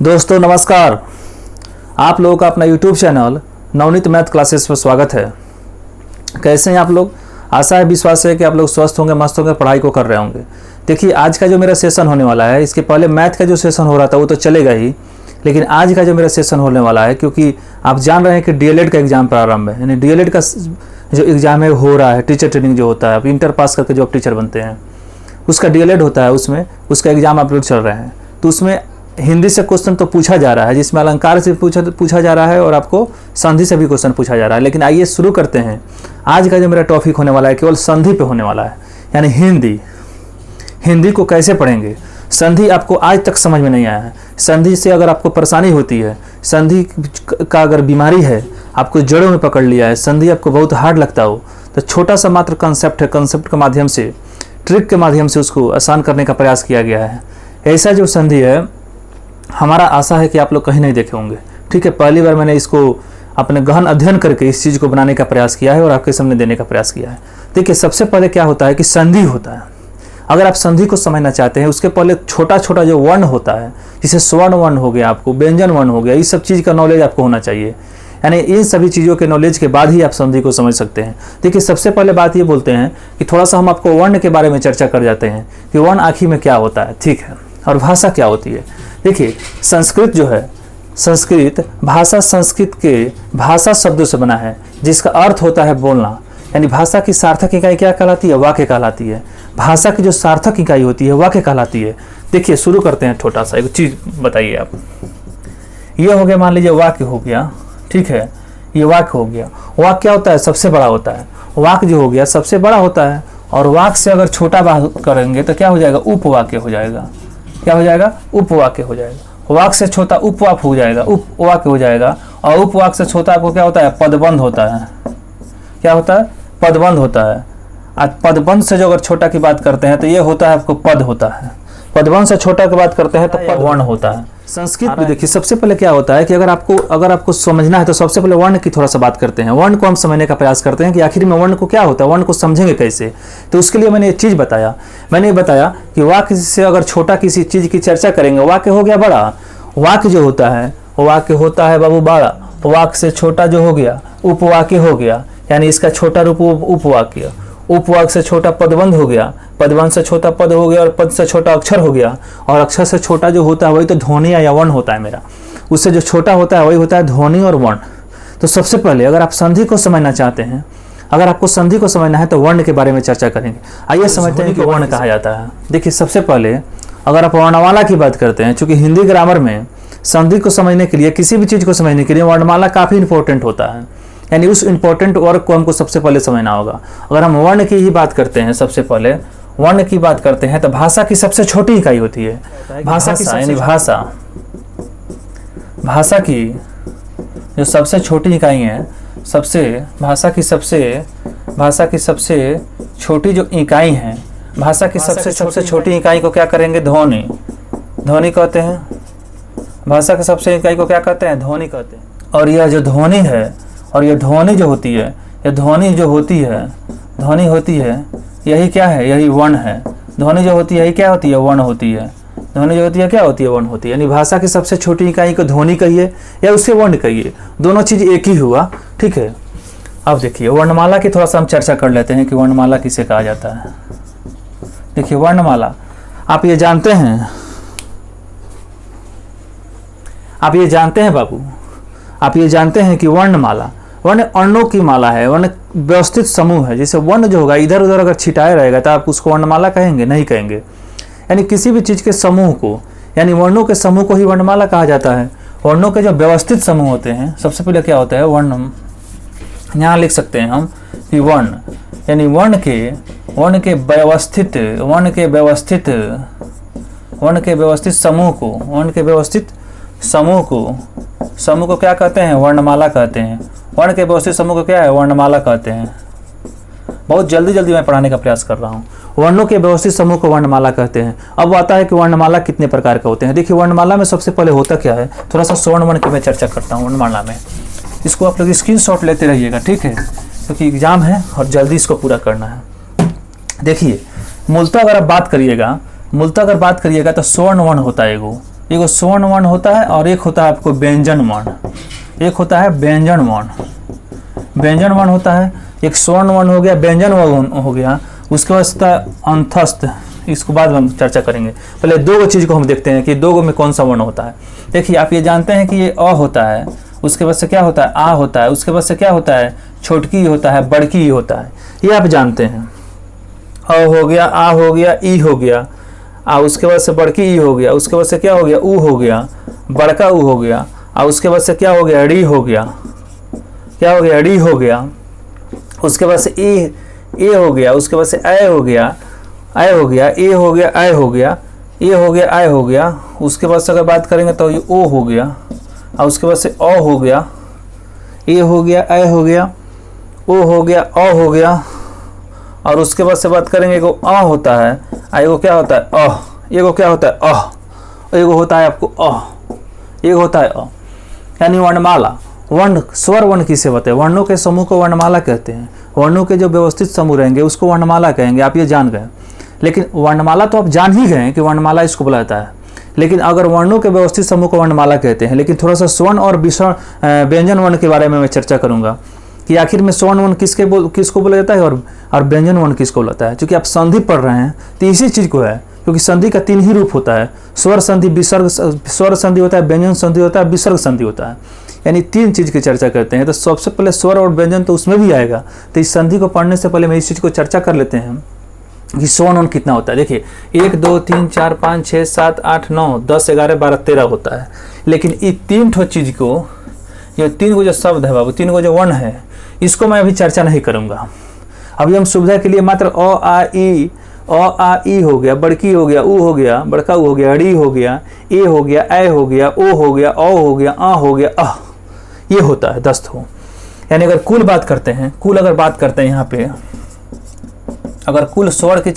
दोस्तों नमस्कार। आप लोगों का अपना YouTube channel Navneet math classes पर स्वागत है। कैसे हैं आप लोग? आशा है, विश्वास है कि आप लोग स्वस्थ होंगे, मस्त होंगे, पढ़ाई को कर रहे होंगे। देखिए, आज का जो मेरा सेशन होने वाला है, इसके पहले मैथ का जो सेशन हो रहा था वो तो चलेगा ही, लेकिन आज का जो मेरा सेशन होने वाला है, क्योंकि आप जान रहे हैं कि DLED का एग्ज़ाम प्रारंभ है। यानी DLED का जो एग्ज़ाम है हो रहा है, टीचर ट्रेनिंग जो होता है, आप इंटर पास करके जो आप टीचर बनते हैं उसका DLED होता है, उसमें उसका एग्ज़ाम आप लोग चल रहे हैं। तो उसमें हिंदी से क्वेश्चन तो पूछा जा रहा है, जिसमें अलंकार से पूछा जा रहा है और आपको संधि से भी क्वेश्चन पूछा जा रहा है। लेकिन आइए शुरू करते हैं। आज का जो मेरा टॉपिक होने वाला है केवल संधि पे होने वाला है, यानी हिंदी को कैसे पढ़ेंगे। संधि आपको आज तक समझ में नहीं आया है। संधि से अगर आपको परेशानी होती है, संधि का अगर बीमारी है, आपको जड़ों में पकड़ लिया है, संधि आपको बहुत हार्ड लगता हो, तो छोटा सा मात्र कंसेप्ट है, कंसेप्ट के माध्यम से, ट्रिक के माध्यम से उसको आसान करने का प्रयास किया गया है। ऐसा जो संधि है, हमारा आशा है कि आप लोग कहीं नहीं देखे होंगे। ठीक है, पहली बार मैंने इसको अपने गहन अध्ययन करके इस चीज़ को बनाने का प्रयास किया है और आपके सामने देने का प्रयास किया है। देखिए, सबसे पहले क्या होता है कि संधि होता है। अगर आप संधि को समझना चाहते हैं, उसके पहले छोटा छोटा जो वर्ण होता है, जैसे स्वर्ण वर्ण हो गया, आपको व्यंजन वर्ण हो गया, इस सब चीज़ का नॉलेज आपको होना चाहिए। यानी इन सभी चीज़ों के नॉलेज के बाद ही आप संधि को समझ सकते हैं। देखिए, सबसे पहले बात ये बोलते हैं कि थोड़ा सा हम आपको वर्ण के बारे में चर्चा कर जाते हैं कि वर्ण आखिर में क्या होता है, ठीक है, और भाषा क्या होती है। देखिए, संस्कृत जो है, संस्कृत भाषा संस्कृत के भाषा शब्दों से बना है, जिसका अर्थ होता है बोलना। यानी भाषा की सार्थक इकाई क्या कहलाती है? वाक्य कहलाती है। भाषा की जो सार्थक इकाई होती है वाक्य कहलाती है। देखिए, शुरू करते हैं। छोटा सा एक चीज़ बताइए आप। ये हो गया, मान लीजिए वाक्य हो गया, ठीक है, ये वाक्य हो गया। वाक्य क्या होता है? सबसे बड़ा होता है। वाक्य जो हो गया सबसे बड़ा होता है, और वाक्य से अगर छोटा बात करेंगे तो क्या हो जाएगा? उपवाक्य हो जाएगा। क्या हो जाएगा? उपवाक्य हो जाएगा। वाक्य से छोटा उपवाक्य हो जाएगा, उपवाक्य हो जाएगा। और उपवाक्य से छोटा आपको क्या होता है? पदबंध होता है। क्या होता है? पदबंध होता है। आज पदबंध से जो अगर छोटा की बात करते हैं तो ये होता है आपको पद होता है। पदबंध से छोटा की बात करते हैं तो पद वर्ण होता है। संस्कृत में देखिए, सबसे पहले क्या होता है कि अगर आपको समझना है तो सबसे पहले वर्ण की थोड़ा सा बात करते हैं। वर्ण को हम समझने का प्रयास करते हैं कि आखिर में वर्ण को क्या होता है, वर्ण को समझेंगे कैसे। तो उसके लिए मैंने एक चीज़ बताया। मैंने ये बताया कि वाक्य से अगर छोटा किसी चीज़ की चर्चा करेंगे, वाक्य हो गया बड़ा। वाक्य जो होता है वाक्य होता है बाबू बड़ा। वाक्य से छोटा जो हो गया उपवाक्य हो गया, यानी इसका छोटा रूप उपवाक्य। उपवाक्य से छोटा पदबंध हो गया, पदबंध से छोटा पद हो गया, और पद से छोटा अक्षर हो गया, और अक्षर से छोटा जो होता है वही तो ध्वनि या वर्ण होता है मेरा। उससे जो छोटा होता है वही होता है ध्वनि और वर्ण। तो सबसे पहले अगर आप संधि को समझना चाहते हैं, अगर आपको संधि को समझना है तो वर्ण के बारे में चर्चा करेंगे। आइए समझते हैं कि वर्ण कहा जाता है। देखिए, सबसे पहले अगर आप वर्णमाला की बात करते हैं, चूंकि हिंदी ग्रामर में संधि को समझने के लिए, किसी भी चीज़ को समझने के लिए वर्णमाला काफ़ी इंपॉर्टेंट होता है। यानी उस इंपॉर्टेंट वर्ड को हमको सबसे पहले समझना होगा। अगर हम वर्ण की ही बात करते हैं, सबसे पहले वर्ण की बात करते हैं तो भाषा की सबसे छोटी इकाई होती है भाषा की, यानी भाषा की जो सबसे छोटी इकाई है, भाषा की सबसे छोटी जो इकाई है, भाषा की सबसे छोटी इकाई को क्या करेंगे? ध्वनि कहते हैं। भाषा की सबसे इकाई को क्या कहते हैं? ध्वनि कहते हैं। और यह जो ध्वनि है, और ये ध्वनि जो होती है, ये ध्वनि होती है, यही क्या है? यही वर्ण है। ध्वनि जो होती है यही क्या होती है? वर्ण होती है। ध्वनि जो होती है क्या होती है? वर्ण होती है। यानी भाषा की सबसे छोटी इकाई को ध्वनि कहिए या उससे वर्ण कहिए, दोनों चीज़ एक ही हुआ, ठीक है। अब देखिए, वर्णमाला की थोड़ा सा हम चर्चा कर लेते हैं कि वर्णमाला किसे कहा जाता है। देखिए, वर्णमाला आप ये जानते हैं बाबू, आप ये जानते हैं कि वर्णमाला वर्ण अर्णों की माला है, वर्ण व्यवस्थित समूह है। जैसे वर्ण जो होगा इधर उधर अगर छिटाया रहेगा तो आप उसको वर्णमाला कहेंगे? नहीं कहेंगे। यानी किसी भी चीज़ के समूह को, यानी वर्णों के समूह को ही वर्णमाला कहा जाता है। वर्णों के जो व्यवस्थित समूह होते हैं, सबसे पहले क्या होता है? वर्ण। यहाँ लिख सकते हैं हम कि वर्ण, यानी वर्ण के व्यवस्थित समूह को क्या कहते हैं? वर्णमाला कहते हैं। वर्ण के व्यवस्थित समूह को क्या है? वर्णमाला कहते हैं। बहुत जल्दी मैं पढ़ाने का प्रयास कर रहा हूँ। वर्णों के व्यवस्थित समूह को वर्णमाला कहते हैं। अब आता है कि वर्णमाला कितने प्रकार के होते हैं। देखिए, वर्णमाला में सबसे पहले होता क्या है, थोड़ा सा स्वर्ण वर्ण की मैं चर्चा करता हूँ वर्णमाला में। इसको आप लोग स्क्रीनशॉट लेते रहिएगा, ठीक है, क्योंकि एग्जाम है और जल्दी इसको पूरा करना है। देखिए, मूलतः अगर बात करिएगा तो स्वर्ण वर्ण होता है एक स्वर्ण वर्ण होता है और एक होता है आपको व्यंजन वर्ण। एक होता है व्यंजन वर्ण, व्यंजन वर्ण होता है, एक स्वर्ण वर्ण हो गया, व्यंजन वर्ण हो गया, उसके बाद होता है अंतस्थ। इसको बाद में हम चर्चा करेंगे, पहले दो चीज़ को हम देखते हैं कि दो में कौन सा वर्ण होता है। देखिए आप ये जानते हैं कि ये अ होता है, उसके बाद से क्या होता है आ होता है, उसके बाद से क्या होता है छोटकी होता है, बड़की होता है, ये आप जानते हैं। अ हो गया, आ हो गया, ई हो गया, उसके बाद से बड़की ई हो गया, उसके बाद से क्या हो गया ऊ हो गया, बड़का ऊ हो गया, उसके बाद से क्या हो गया ड़ी हो गया, क्या हो गया ड़ी हो गया, उसके बाद से ए हो गया, उसके बाद से ए हो गया, आय हो गया, ए हो गया, आय हो गया, ए हो गया, आय हो गया, उसके बाद से अगर बात करेंगे तो ये ओ हो गया, और उसके बाद से अ हो गया, ए हो गया, आय हो गया, ओ हो गया, अ हो गया, और उसके बाद से बात करेंगे एगो अ होता है, एगो क्या होता है अ, एगो क्या होता है अ, एगो होता है आपको अ, एगो होता है अ, यानी वर्णमाला। वर्ण स्वर वर्ण किसे होते हैं, वर्णों के समूह को वर्णमाला कहते हैं। वर्णों के जो व्यवस्थित समूह रहेंगे उसको वर्णमाला कहेंगे, आप ये जान गए। लेकिन वर्णमाला तो आप जान ही गए कि वर्णमाला इसको बुलाता है, लेकिन अगर वर्णों के व्यवस्थित समूह को वर्णमाला कहते हैं, लेकिन थोड़ा सा स्वर्ण और व्यंजन वर्ण के बारे में मैं चर्चा करूंगा कि आखिर में स्वर्ण वर्ण किसको बोला जाता है और व्यंजन वर्ण किसको बोलाता है। क्योंकि आप संधि पढ़ रहे हैं तो इसी चीज़ को है, क्योंकि संधि का 3 ही रूप होता है, स्वर संधि, विसर्ग, स्वर संधि होता है, व्यंजन संधि होता है, विसर्ग संधि होता है, यानी 3 चीज़ की चर्चा करते हैं। तो सबसे पहले स्वर और व्यंजन तो उसमें भी आएगा, तो इस संधि को पढ़ने से पहले मैं इस चीज़ को चर्चा कर लेते हैं कि स्वर्ण वर्ण कितना होता है। देखिए 1 2 3 4 5 6 7 8 9 10 11 12 13 होता है, लेकिन ये 3 ठो चीज़ को, ये 3 को जो शब्द है बाबू, 3 को जो वर्ण है, इसको मैं अभी चर्चा नहीं करूँगा। अभी हम सुविधा के लिए मात्र अ आ ई हो गया, बड़की हो गया, ऊ हो गया, बड़का ऊ हो गया, ड़ी हो गया, ए हो गया, ए हो गया, ओ हो गया, औ हो गया, आ हो गया, अह, ये होता है 10 हो। यानी अगर कुल बात करते हैं, कुल अगर बात करते हैं यहाँ पे, अगर कुल स्वर के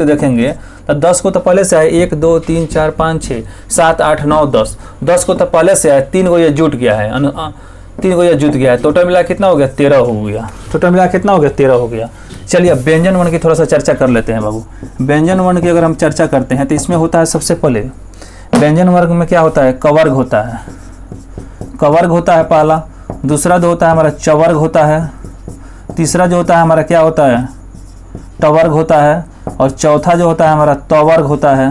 देखेंगे तो 10 को तो पहले से है, 1 2 3 4 5 6 7 8 9 10, 10 को तो पहले से है, 3 को ये जुट गया है, 3 को ये जुट गया है, टोटल मिला कितना हो गया 13 हो गया, टोटल मिला कितना हो गया 13 हो गया। चलिए अब व्यंजन वर्ण की थोड़ा सा चर्चा कर लेते हैं बाबू। व्यंजन वर्ण की अगर हम चर्चा करते हैं तो इसमें होता है सबसे पहले व्यंजन वर्ग में क्या होता है, कवर्ग होता है, कवर्ग होता है पहला, दूसरा जो होता है हमारा चवर्ग होता है, तीसरा जो होता है हमारा क्या होता है टवर्ग होता है, और चौथा जो होता है हमारा तवर्ग होता है,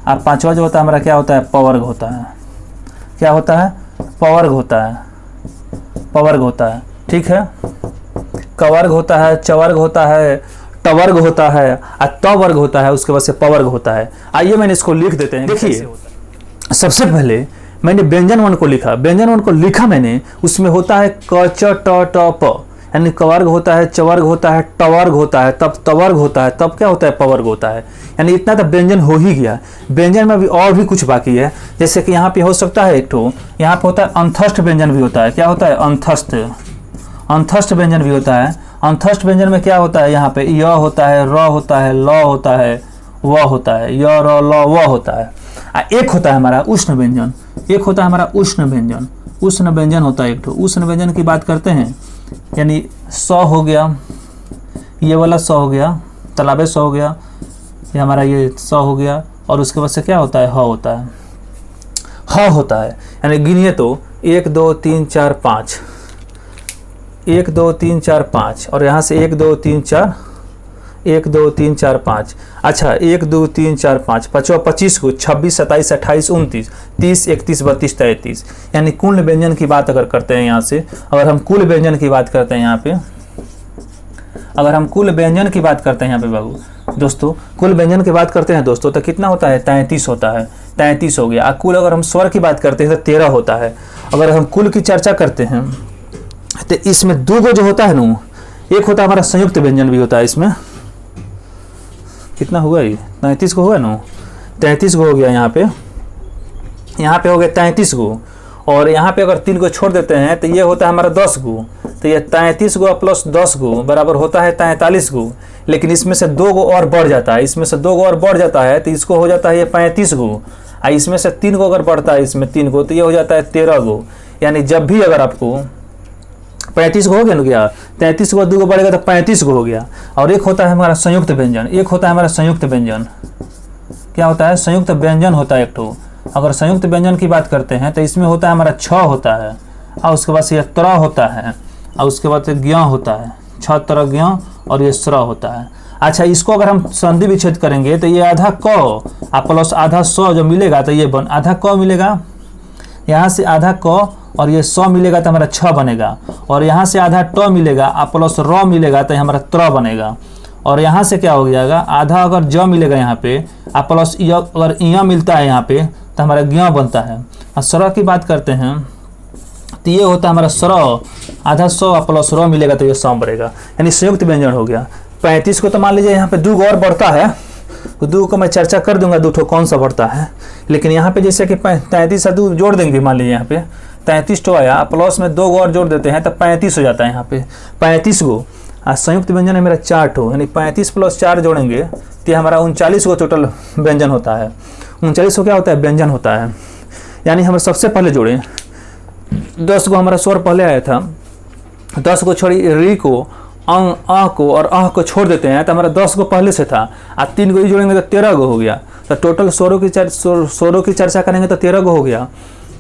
और पांचवा जो होता है हमारा क्या होता है पवर्ग होता है। क्या होता है पवर्ग होता है, पवर्ग होता है, ठीक है। कवर्ग होता है, चवर्ग होता है, टवर्ग होता है, और तवर्ग होता है, उसके बाद से पवर्ग होता है। आइए मैंने इसको लिख देते हैं। देखिए सबसे पहले मैंने व्यंजन वर्ण को लिखा, व्यंजन वर्ण को लिखा मैंने, उसमें होता है क च ट ट प, यानी कवर्ग होता है, चवर्ग होता है, टवर्ग होता है, तब तवर्ग होता है, तब क्या होता है पवर्ग होता है। यानी इतना तो व्यंजन हो ही गया। व्यंजन में अभी और भी कुछ बाकी है, जैसे कि यहाँ पे हो सकता है एक ठो, यहाँ पे होता है अंतस्थ व्यंजन भी होता है। क्या होता है अंतस्थ, अंतस्थ व्यंजन भी होता है। अंतस्थ व्यंजन में क्या होता है, यहाँ पे य होता है, र होता है, ल होता है, व होता है, य र ल व होता है। एक होता है हमारा उष्ण व्यंजन, एक होता है हमारा उष्ण व्यंजन, उष्ण व्यंजन होता है एक ठो। उष्ण व्यंजन की बात करते हैं, यानी स हो गया, ये वाला स हो गया, तालाबे स हो गया, ये हमारा ये स हो गया, और उसके बाद से क्या होता है ह होता है, ह होता है। यानी गिनिए तो 1 2 3 4 5, 1 2 3 4 5, और यहाँ से 1 2 3 4, 1 2 3 4 5। अच्छा 1 2 3 4 5, 25 को 26 27 28 29 30 31 32 33, यानी कुल व्यंजन की बात अगर करते हैं यहाँ से, अगर हम कुल व्यंजन की बात करते हैं यहाँ पे, अगर हम कुल व्यंजन की बात करते हैं यहाँ पे बाबू दोस्तों, कुल व्यंजन की बात करते हैं दोस्तों, तो कितना होता है 33 होता है, 33 हो गया। कुल अगर हम स्वर की बात करते हैं तो 13 होता है। अगर हम कुल की चर्चा करते हैं तो इसमें 2 गो जो होता है ना, एक होता है हमारा संयुक्त व्यंजन भी होता है। इसमें कितना हुआ ये 33 को हुआ ना, 33 को हो गया यहाँ पे, यहाँ पे हो गया 33 को, और यहाँ पे अगर 3 को छोड़ देते हैं तो ये होता है हमारा 10 गो, तो ये 33 गो प्लस 10 गो बराबर होता है 43 गो। लेकिन इसमें से 2 गो और बढ़ जाता है, इसमें से 2 गो और बढ़ जाता है तो इसको हो जाता है ये 35 गो, और इसमें से 3 गो अगर बढ़ता है इसमें 3 गो तो ये हो जाता है 13 गो। यानी जब भी अगर आपको 35 को हो गया ना, क्या 33 को 2 को बढ़ेगा तो 35 को हो गया। और एक होता है हमारा संयुक्त व्यंजन, एक होता है हमारा संयुक्त व्यंजन। क्या होता है संयुक्त व्यंजन होता है एक ठो, अगर संयुक्त व्यंजन की बात करते हैं तो इसमें होता है हमारा छ होता है, और उसके बाद से यह त्र होता है, और उसके बाद से ज्ञ होता है, छ त्र ज्ञ, और ये स्र होता है। अच्छा, इसको अगर हम संधि विच्छेद करेंगे तो ये आधा क प्लस आधा स जो मिलेगा तो ये आधा क मिलेगा, यहाँ से आधा क और ये स मिलेगा तो हमारा छ बनेगा, और यहाँ से आधा ट मिलेगा प्लस र मिलेगा तो हमारा त्र बनेगा, और यहाँ से क्या हो जाएगा, आधा अगर ज मिलेगा यहाँ पे प्लस य अगर इ मिलता है यहाँ पे तो हमारा ज्ञ बनता है। और स्र की बात करते हैं तो ये होता है हमारा स्र, आधा स प्लस र मिलेगा तो ये स बनेगा, यानी संयुक्त व्यंजन हो गया। 35 को तो मान लीजिए यहाँ पे 2 और बढ़ता है, तो 2 को मैं चर्चा कर दूंगा 2 कौन सा बढ़ता है, लेकिन यहाँ पे जैसे कि 33 से 2 जोड़ देंगे, मान लीजिए यहाँ पे 33 तो आया, प्लस में 2 और जोड़ देते हैं तो 35 हो जाता है। यहाँ पे 35 को संयुक्त व्यंजन है मेरा 4 ठो, यानी 35 प्लस 4 जोड़ेंगे तो हमारा 39 को टोटल व्यंजन होता है। 39 को क्या होता है, व्यंजन होता है। यानी हम सबसे पहले जोड़े 10 को हमारा स्वर पहले आया था, 10 को छोड़ी री को अ को और अह को छोड़ देते हैं तो हमारा 10 को पहले से था, 3 को ही जोड़ेंगे तो 13 गो हो गया। तो टोटल स्वरों की चर्चा करेंगे तो 13 गो हो गया।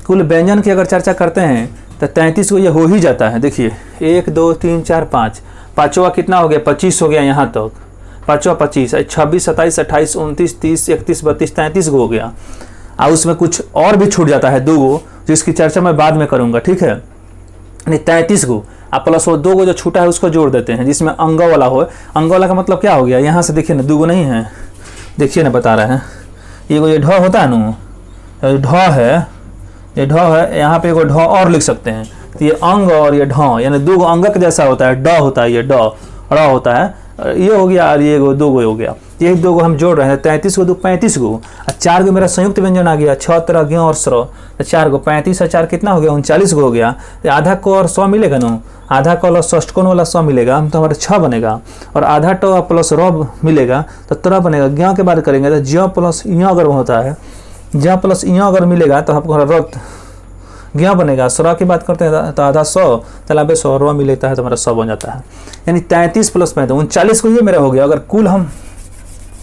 कुल व्यंजन की अगर चर्चा करते हैं तो 33 को ये हो ही जाता है। देखिए 1 2 3 4 5, पाँचवा कितना हो गया, 25 हो गया यहाँ तक, पाँचवा 25, 26 27 28 29 30 31 32 33 गो हो गया। और उसमें कुछ और भी छूट जाता है 2 गो, जिसकी चर्चा मैं बाद में करूँगा, ठीक है। यानी 33 गो प्लस वो 2 गो जो छूटा है उसको जोड़ देते हैं, जिसमें अंग वाला हो। अंग वाला का मतलब क्या हो गया, यहाँ से देखिए ना 2 गो नहीं है, देखिए ना बता रहे हैं, ये ढ होता है ना, ढ है, ये ढ है, यहाँ पे ढ और लिख सकते हैं। तो ये अंग और ये ढ, यानी 2 गो अंगक जैसा होता है, ड होता है, ये ड र होता है, ये हो गया, और ये 2 गो हो गया। ये 2 गो हम जोड़ रहे हैं, 33 को 2 35 गो, और 4 गो मेरा संयुक्त व्यंजन आ गया, छ त्र ज्ञ और स्र, तो 4 गो 35 और 4 कितना हो गया, 39 गो हो गया। आधा को और 100 मिलेगा ना, आधा को और षष्ठकोण वाला 100 मिलेगा तो हमारा 6 बनेगा, और आधा ट प्लस र मिलेगा तो त्र बनेगा। ज्ञ की बात करेंगे तो ज प्लस इ अगर होता है, ज प्लस इ अगर मिलेगा तो आपको रक्त ज्ञ बनेगा। स्र की बात करते हैं तो आधा 100 तलाबे 100 र मिलता है तो हमारा 100 बन जाता है। यानी 33 प्लस 35 39 को ये मेरा हो गया।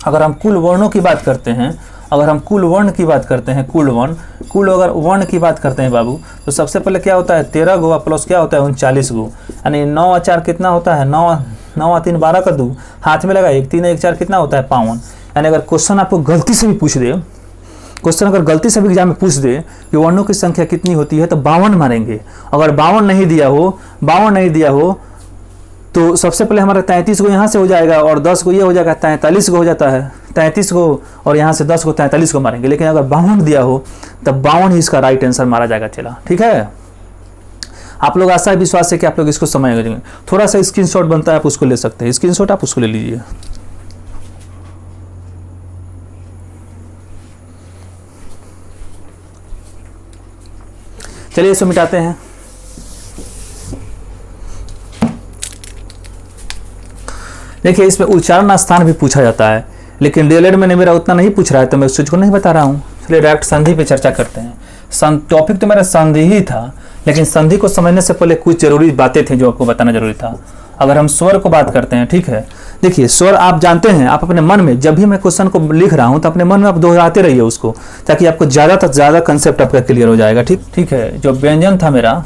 अगर हम कुल वर्णों की बात करते हैं, अगर हम कुल वर्ण की बात करते हैं, कुल अगर वर्ण की बात करते हैं बाबू, तो सबसे पहले क्या होता है 13 गो प्लस क्या होता है 39 गो, यानी 9 और 4 कितना होता है 9 और 3 12 का 2 हाथ में लगा 1 3 1 4 कितना होता है 52। यानी अगर क्वेश्चन आपको गलती से भी पूछ दे, क्वेश्चन अगर गलती से भी एग्जाम में पूछ दे कि वर्णों की संख्या कितनी होती है तो 52 मारेंगे। अगर 52 नहीं दिया हो तो सबसे पहले हमारा 33 को यहाँ से हो जाएगा, और 10 को ये हो जाएगा 43 को हो जाता है, 33 को और यहाँ से 10 को 43 को मारेंगे। लेकिन अगर 52 दिया हो तब 52 ही इसका राइट आंसर मारा जाएगा। चला ठीक है, आप लोग आशा विश्वास है कि आप लोग इसको समझेंगे। थोड़ा सा स्क्रीनशॉट बनता है, आप उसको ले सकते हैं, स्क्रीनशॉट आप उसको ले लीजिए। चलिए इसको मिटाते हैं। देखिए इसमें उच्चारण स्थान भी पूछा जाता है, लेकिन डीएलएड में मेरा उतना नहीं पूछ रहा है तो मैं उस चीज को नहीं बता रहा हूँ। चलिए डायरेक्ट संधि पे चर्चा करते हैं। टॉपिक तो मेरा संधि ही था, लेकिन संधि को समझने से पहले कुछ जरूरी बातें थी जो आपको बताना जरूरी था। अगर हम स्वर को बात करते हैं, ठीक है, देखिए स्वर आप जानते हैं, आप अपने मन में जब भी मैं क्वेश्चन को लिख रहा हूँ तो अपने मन में आप दोहराते रहिए उसको, ताकि आपको ज़्यादा से ज़्यादा कंसेप्ट आपका क्लियर हो जाएगा। ठीक है, जो व्यंजन था मेरा,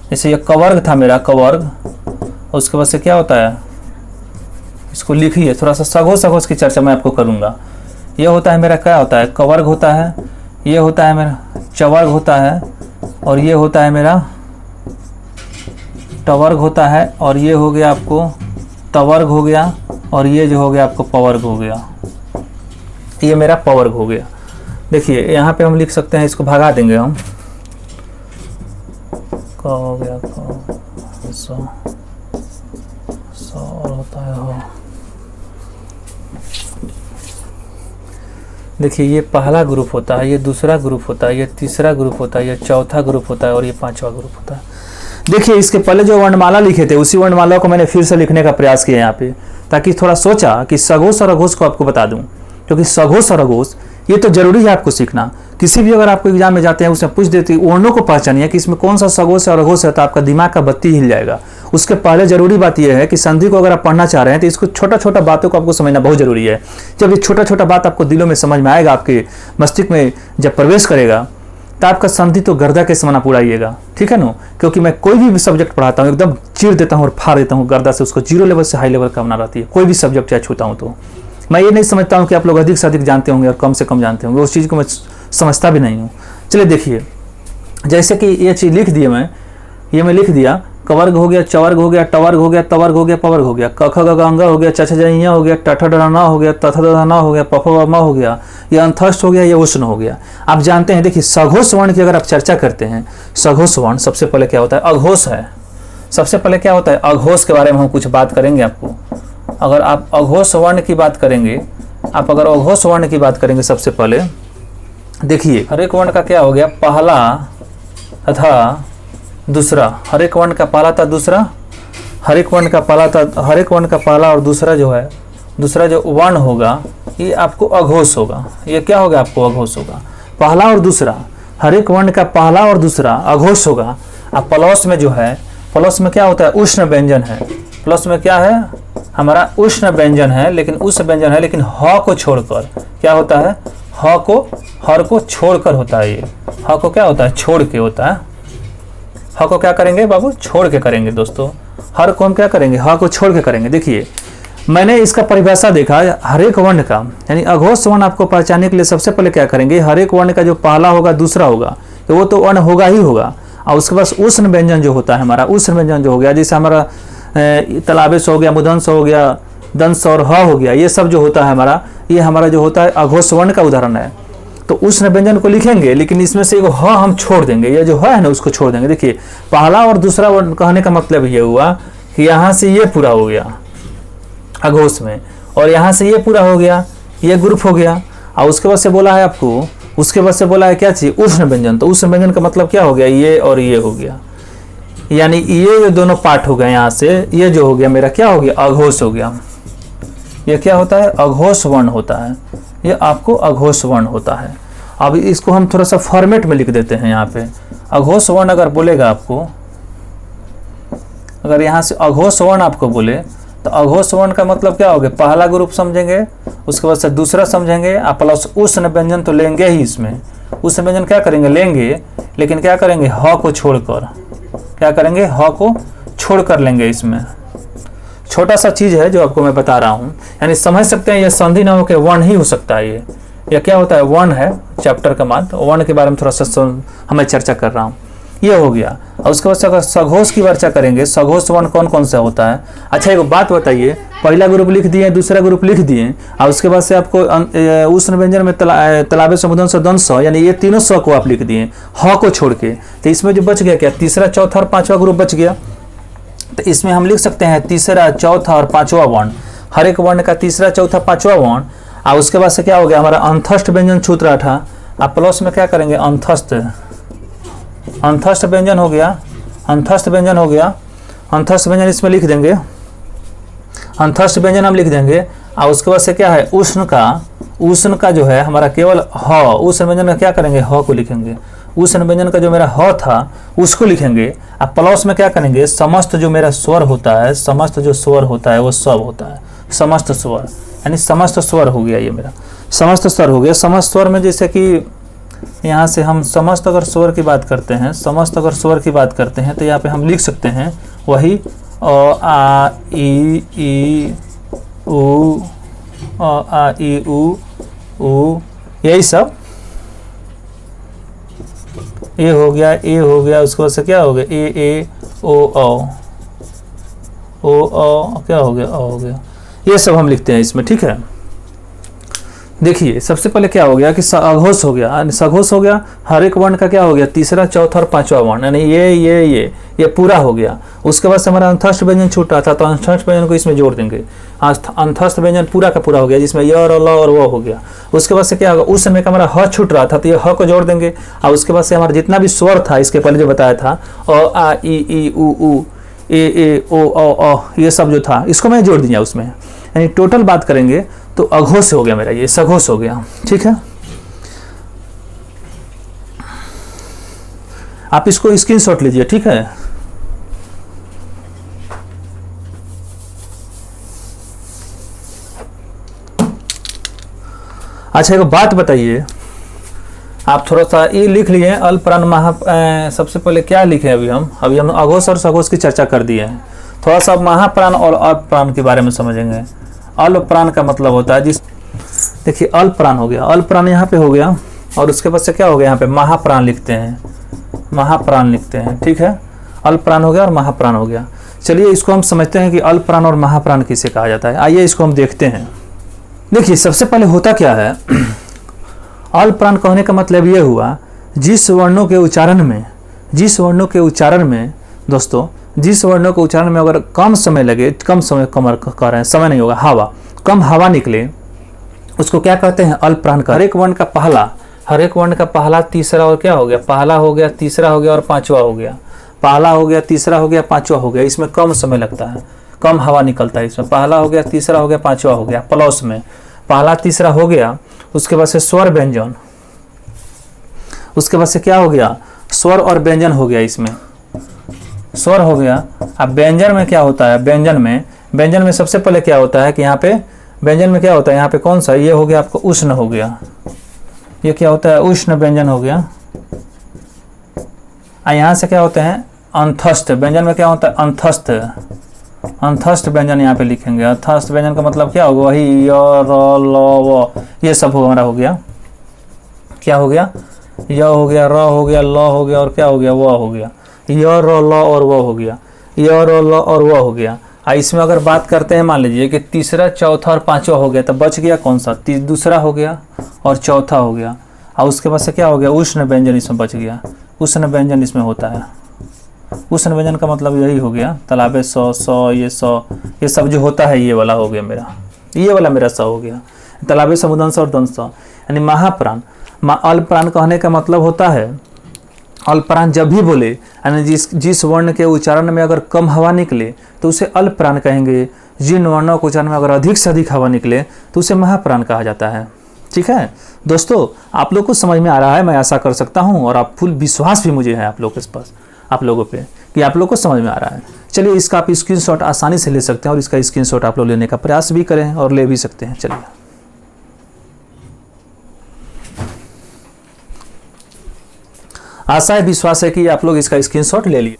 जैसे ये कवर्ग था मेरा, कवर्ग, उसके बाद से क्या होता है, इसको लिखिए थोड़ा सा, सघोष की चर्चा मैं आपको करूँगा। ये होता है मेरा, क्या होता है, कवर्ग होता है, ये होता है मेरा चवर्ग होता है, और ये होता है मेरा टवर्ग होता है, और ये हो गया आपको तवर्ग हो गया, और ये जो हो गया आपको पवर्ग हो गया। ये मेरा पवर्ग हो गया। देखिए यहाँ पे हम लिख सकते हैं, इसको भगा देंगे हम, क हो गया क, स होता है हो। देखिए ये पहला ग्रुप होता है, ये दूसरा ग्रुप होता है, ये तीसरा ग्रुप होता है, ये चौथा ग्रुप होता है, और ये पांचवा ग्रुप होता है। देखिए इसके पहले जो वर्णमाला लिखे थे उसी वर्णमाला को मैंने फिर से लिखने का प्रयास किया यहाँ पे, ताकि थोड़ा सोचा कि सघोष और अघोष को आपको बता दूं, क्योंकि सघोष और अघोष ये तो जरूरी है आपको सीखना। किसी भी अगर आपको एग्जाम में जाते हैं उसमें पूछ देती वर्णों को पहचानिए कि इसमें कौन सा सघोष और अघोष है, तो आपका दिमाग का बत्ती हिल जाएगा। उसके पहले जरूरी बात यह है कि संधि को अगर आप पढ़ना चाह रहे हैं तो इसको छोटा छोटा बातों को आपको समझना बहुत जरूरी है। जब ये छोटा छोटा बात आपको दिलों में समझ में आएगा, आपके मस्तिष्क में जब प्रवेश करेगा, तो आपका संधि तो गर्दा के समान उड़ाइएगा, ठीक है ना। क्योंकि मैं कोई भी सब्जेक्ट पढ़ाता हूँ एकदम चीर देता हूँ और फाड़ देता हूँ गर्दा से, उसको जीरो लेवल से हाई लेवल का बना रहती है। कोई भी सब्जेक्ट चाहे छूता हूँ तो मैं ये नहीं समझता हूँ कि आप लोग अधिक से अधिक जानते होंगे और कम से कम जानते होंगे, उस चीज़ को मैं समझता भी नहीं हूँ। चलिए देखिए, जैसे कि ये चीज़ लिख दिए मैं लिख दिया, कवर्ग हो गया, चवर्ग हो गया, टवर्ग हो गया, तवर्ग हो गया, पवर्ग हो गया, क ख ग अंगा हो गया, चछ जइया हो गया, टठ डना हो गया, तथ दना हो गया, पफ मा हो गया, ये अंथस्थ हो गया, ये उष्ण हो गया। आप जानते हैं, देखिए सघोष वर्ण की अगर आप चर्चा करते हैं, सघोष वर्ण सबसे पहले क्या होता है, अघोष है। सबसे पहले क्या होता है, अघोष के बारे में हम कुछ बात करेंगे आपको। अगर आप अघोष वर्ण की बात करेंगे, सबसे पहले देखिए हर एक वर्ण का क्या हो गया, पहला तथा दूसरा। हर एक वर्ण का पहला था दूसरा, हर एक वर्ण का पहला और दूसरा जो है, दूसरा जो वर्ण होगा ये आपको अघोष होगा। ये क्या होगा, आपको अघोष होगा। पहला और दूसरा, हर एक वर्ण का पहला और दूसरा अघोष होगा। अब प्लस में जो है, प्लस में क्या होता है, उष्ण व्यंजन है। प्लस में क्या है, हमारा उष्ण व्यंजन है, लेकिन उष्ण व्यंजन है लेकिन ह को छोड़कर क्या होता है, हर को छोड़कर होता है। ये ह को क्या होता है, छोड़ के होता है। ह को क्या करेंगे बाबू, छोड़ के करेंगे दोस्तों। हर को हम क्या करेंगे, ह को छोड़ के करेंगे। देखिए मैंने इसका परिभाषा देखा, हर एक वर्ण का, यानी अघोष वर्ण आपको पहचानने के लिए सबसे पहले क्या करेंगे, हर एक वर्ण का जो पहला होगा दूसरा होगा, तो वो तो वर्ण होगा ही होगा। और उसके बाद उष्ण व्यंजन जो होता है हमारा, उष्ण व्यंजन जो हो गया, जैसे हमारा तलाबेश हो गया, मुदंस हो गया, दंस और ह हो गया, ये सब जो होता है हमारा, ये हमारा जो होता है अघोष वर्ण का उदाहरण है। तो उष्ण व्यंजन को लिखेंगे, लेकिन इसमें से एगो ह हम छोड़ देंगे, ये जो है ना उसको छोड़ देंगे। देखिए पहला और दूसरा वर्ण कहने का मतलब ये हुआ कि यहाँ से ये पूरा हो गया अघोष में, और यहाँ से ये पूरा हो गया, ये ग्रुप हो गया। और उसके बाद से बोला है आपको, उसके बाद से बोला है क्या चीज़, उष्ण व्यंजन। तो उष्ण व्यंजन का मतलब क्या हो गया, ये और ये हो गया, यानी ये दोनों पार्ट हो गए। यहाँ से ये जो हो गया मेरा क्या हो गया, अघोष हो गया। ये क्या होता है, अघोष वर्ण होता है। ये आपको अघोष वर्ण होता है। अब इसको हम थोड़ा सा फॉर्मेट में लिख देते हैं। यहाँ पे अघोष वर्ण अगर बोलेगा आपको, अगर यहाँ से अघोष वर्ण आपको बोले, तो अघोष वर्ण का मतलब क्या हो गया, पहला ग्रुप समझेंगे, उसके बाद से दूसरा समझेंगे, आप प्लस उष्ण व्यंजन तो लेंगे ही। इसमें उष्ण व्यंजन क्या करेंगे, लेंगे, लेकिन क्या करेंगे, ह को छोड़कर, क्या करेंगे, ह को छोड़कर लेंगे। इसमें छोटा सा चीज़ है जो आपको मैं बता रहा हूँ, यानी समझ सकते हैं ये संधि ना होकर वर्ण ही हो सकता है। ये क्या होता है, वर्ण है चैप्टर का मात्र, वर्ण के बारे में थोड़ा सा हमें चर्चा कर रहा हूँ। ये हो गया। और उसके बाद अगर सघोष की चर्चा करेंगे, सघोष वर्ण कौन कौन सा होता है। अच्छा एक बात बताइए, पहला ग्रुप लिख दिए, दूसरा ग्रुप लिख दिए, और उसके बाद से आपको उष्ण व्यंजन में तलाबे समुदन से दंस, यानी ये तीनों स को आप लिख दिए ह को छोड़ के। तो इसमें जो बच गया क्या, तीसरा चौथा और पांचवा ग्रुप बच गया। तो इसमें हम लिख सकते हैं तीसरा चौथा और पांचवा वर्ण, हर एक वर्ण का तीसरा चौथा पांचवा वर्ण। और उसके बाद से क्या हो गया, हमारा अंथस्थ व्यंजन छूट रहा था, आप प्लस में क्या करेंगे, अंथस्थ व्यंजन हो गया, अंथस्थ व्यंजन हो गया। अंथस्थ व्यंजन इसमें लिख देंगे, अंथस्थ व्यंजन हम लिख देंगे। और उसके बाद से क्या है, उष्ण का जो है हमारा केवल ह, उष्ण व्यंजन का क्या करेंगे, ह को लिखेंगे। उष्ण व्यंजन का जो मेरा ह था उसको लिखेंगे। अब प्लस में क्या करेंगे, समस्त जो मेरा स्वर होता है, समस्त जो स्वर होता है वो सब होता है, समस्त स्वर, यानी समस्त स्वर हो गया। ये मेरा समस्त स्वर हो गया। समस्त स्वर में जैसे कि यहाँ से हम समस्त अगर स्वर की बात करते हैं, समस्त अगर स्वर की बात करते हैं, तो यहाँ पे हम लिख सकते हैं वही अ आ ई उ, अ आ ई उ, यही सब। ए हो गया, ए हो गया, उसके बाद से क्या हो गया, ए ओ क्या हो गया, हो गया। ये सब हम लिखते हैं इसमें, ठीक है। देखिए सबसे पहले क्या हो गया कि अघोष हो गया, सघोष हो गया। हर एक वर्ण का क्या हो गया, तीसरा चौथा और पांचवा वर्ण, यानी ये पूरा हो गया। उसके बाद से हमारा अंथस्थ व्यंजन छूट रहा था, तो अंथस्थ व्यंजन को इसमें जोड़ देंगे। अंथस्थ व्यंजन पूरा का पूरा हो गया, जिसमें य और ल और वो हो गया। उसके बाद से क्या होगा, उस समय का हमारा ह छूट रहा था, तो ये ह को जोड़ देंगे। और उसके बाद से हमारा जितना भी स्वर था, इसके पहले जो बताया था, अ आ ई उ ए ओ ये सब जो था, इसको मैं जोड़ दिया उसमें। यानी टोटल बात करेंगे तो अघोष हो गया मेरा, ये सघोष हो गया, ठीक है। आप इसको स्क्रीनशॉट लीजिए, ठीक है। अच्छा एक बात बताइए, आप थोड़ा सा ये लिख लिए अल्प प्राण महा, सबसे पहले क्या लिखे अभी हम अघोष और सघोष की चर्चा कर दिए हैं। थोड़ा सा महाप्राण और अल्प प्राण के बारे में समझेंगे। अल्प प्राण का मतलब होता है जिस, देखिए अल्प प्राण हो गया, अल्प प्राण यहाँ पे हो गया और उसके बाद से क्या हो गया, यहाँ पे महाप्राण लिखते हैं, महाप्राण लिखते हैं, ठीक है। अल्प प्राण हो गया और महाप्राण हो गया। चलिए इसको हम समझते हैं कि अल्प प्राण और महाप्राण किसे कहा जाता है। आइए इसको हम देखते हैं। देखिए सबसे पहले होता क्या है, अल्प प्राण कहने का मतलब ये हुआ जिस वर्णों के उच्चारण में दोस्तों, जिस वर्णों के उच्चारण में अगर कम समय लगे, कम समय कमर कह रहे हैं, समय नहीं होगा, हवा, कम हवा निकले, उसको क्या कहते हैं, अल्प प्राण का। हर एक वर्ण का पहला तीसरा और क्या हो गया, पहला हो गया, तीसरा हो गया और पांचवा हो गया, पहला हो गया, तीसरा हो गया, पांचवा हो गया। इसमें कम समय लगता है, कम हवा निकलता है इसमें। पहला हो गया, तीसरा हो गया, पांचवा हो गया, प्लस में पहला तीसरा हो गया, उसके बाद से स्वर व्यंजन, उसके बाद से क्या हो गया, स्वर और व्यंजन हो गया। इसमें स्वर हो गया। अब व्यंजन में क्या होता है, व्यंजन में सबसे पहले क्या होता है कि यहाँ पे व्यंजन में क्या होता है, यहाँ पे कौन सा, ये हो गया आपको उष्ण हो गया, ये क्या होता है, उष्ण व्यंजन हो गया। यहाँ से क्या होते हैं, अंतस्थ व्यंजन में क्या होता है, अंतस्थ व्यंजन यहाँ पे लिखेंगे। अंतस्थ व्यंजन का मतलब क्या होगा, वही य र ल व, ये सब हमारा हो गया, क्या हो गया, य हो गया, र हो गया, ल हो गया और क्या हो गया, व हो गया, य र ल और व हो गया, य र ल और व हो गया। इसमें अगर बात करते हैं, मान लीजिए कि तीसरा, चौथा और पांचवा हो गया, तो बच गया कौन सा, दूसरा हो गया और चौथा हो गया। और उसके बाद से क्या हो गया, उष्ण व्यंजन इसमें बच गया, उष्ण व्यंजन इसमें होता है। उष्ण व्यंजन का मतलब यही हो गया, तालाबे सौ, ये सब जो होता है, ये वाला हो गया मेरा, ये वाला मेरा स हो गया, तालाबे समुदंश और दंश। यानी महाप्राण, अल्प प्राण कहने का मतलब होता है, अल्प प्राण जब भी बोले यानी जिस वर्ण के उच्चारण में अगर कम हवा निकले तो उसे अल्प प्राण कहेंगे। जिन वर्णों के उच्चारण में अगर अधिक से अधिक हवा निकले तो उसे महाप्राण कहा जाता है। ठीक है दोस्तों, आप लोग को समझ में आ रहा है, मैं आशा कर सकता हूँ, और आप फुल विश्वास भी मुझे है आप लोगों के पास, आप लोगों पे, कि आप लोग को समझ में आ रहा है। चलिए इसका आप स्क्रीनशॉट आसानी से ले सकते हैं और इसका स्क्रीनशॉट आप लोग लेने का प्रयास भी करें और ले भी सकते हैं। चलिए आशा है, विश्वास है कि आप लोग इसका स्क्रीनशॉट ले लिए।